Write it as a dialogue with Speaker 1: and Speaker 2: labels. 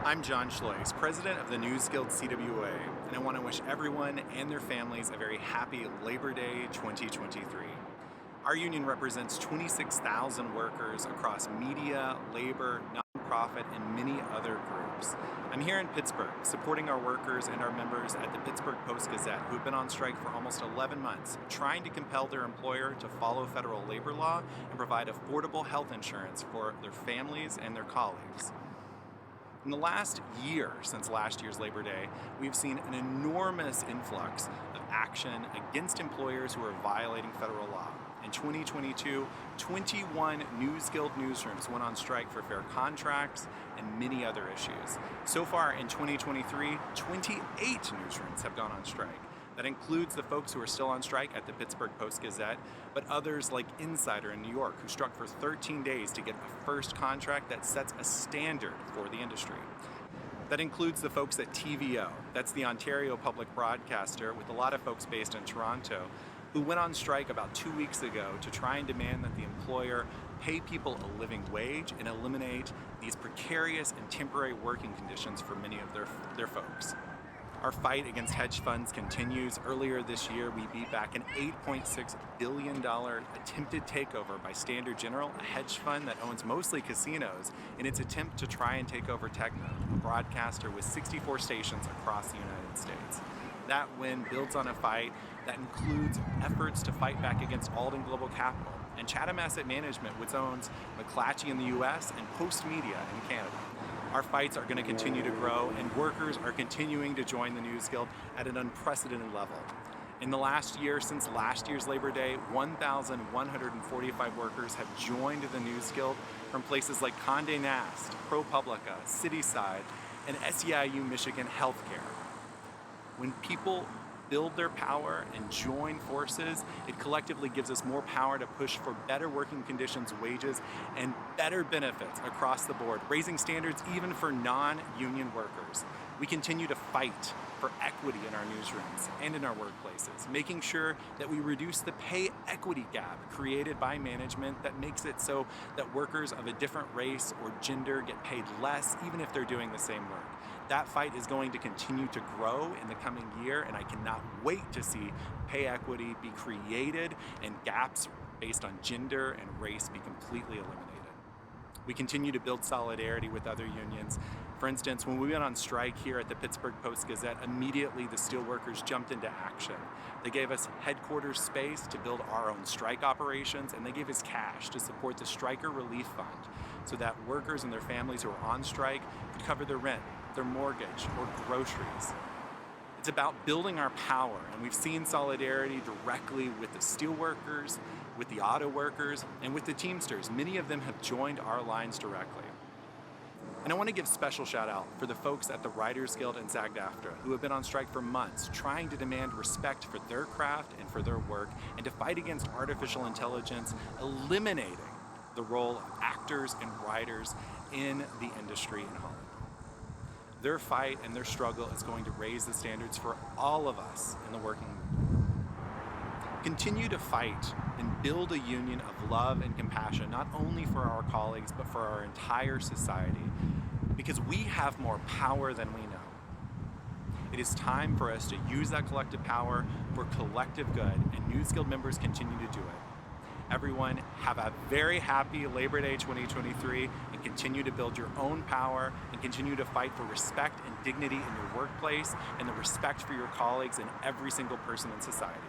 Speaker 1: I'm Jon Schleuss, President of the NewsGuild-CWA, and I want to wish everyone and their families a very happy Labor Day 2023. Our union represents 26,000 workers across media, labor, nonprofit, and many other groups. I'm here in Pittsburgh supporting our workers and our members at the Pittsburgh Post-Gazette who have been on strike for almost 11 months, trying to compel their employer to follow federal labor law and provide affordable health insurance for their families and their colleagues. In the last year, since last year's Labor Day, we've seen an enormous influx of action against employers who are violating federal law. In 2022, 21 NewsGuild newsrooms went on strike for fair contracts and many other issues. So far in 2023, 28 newsrooms have gone on strike. That includes the folks who are still on strike at the Pittsburgh Post-Gazette, but others like Insider in New York, who struck for 13 days to get a first contract that sets a standard for the industry. That includes the folks at TVO, that's the Ontario public broadcaster, with a lot of folks based in Toronto, who went on strike about 2 weeks ago to try and demand that the employer pay people a living wage and eliminate these precarious and temporary working conditions for many of their folks. Our fight against hedge funds continues. Earlier this year, we beat back an $8.6 billion attempted takeover by Standard General, a hedge fund that owns mostly casinos, in its attempt to try and take over Techno, a broadcaster with 64 stations across the United States. That win builds on a fight that includes efforts to fight back against Alden Global Capital and Chatham Asset Management, which owns McClatchy in the US and Post Media in Canada. Our fights are going to continue to grow, and workers are continuing to join the News Guild at an unprecedented level. In the last year, since last year's Labor Day, 1,145 workers have joined the News Guild from places like Condé Nast, ProPublica, Cityside, and SEIU Michigan Healthcare. When people build their power and join forces, it collectively gives us more power to push for better working conditions, wages, and better benefits across the board, raising standards even for non-union workers. We continue to fight for equity in our newsrooms and in our workplaces, making sure that we reduce the pay equity gap created by management that makes it so that workers of a different race or gender get paid less even if they're doing the same work. That fight is going to continue to grow in the coming year, and I cannot wait to see pay equity be created and gaps based on gender and race be completely eliminated. We continue to build solidarity with other unions. For instance, when we went on strike here at the Pittsburgh Post-Gazette, immediately the steelworkers jumped into action. They gave us headquarters space to build our own strike operations, and they gave us cash to support the Striker Relief Fund so that workers and their families who are on strike could cover their rent, their mortgage, or groceries. It's about building our power, and we've seen solidarity directly with the steelworkers, with the auto workers, and with the Teamsters. Many of them have joined our lines directly. And I want to give special shout out for the folks at the Writers Guild and SAG-AFTRA who have been on strike for months, trying to demand respect for their craft and for their work, and to fight against artificial intelligence, eliminating the role of actors and writers in the industry in Hollywood. Their fight and their struggle is going to raise the standards for all of us in the working world. Continue to fight and build a union of love and compassion, not only for our colleagues, but for our entire society, because we have more power than we know. It is time for us to use that collective power for collective good, and News Guild members continue to do it. Everyone, have a very happy Labor Day 2023, and continue to build your own power and continue to fight for respect and dignity in your workplace and the respect for your colleagues and every single person in society.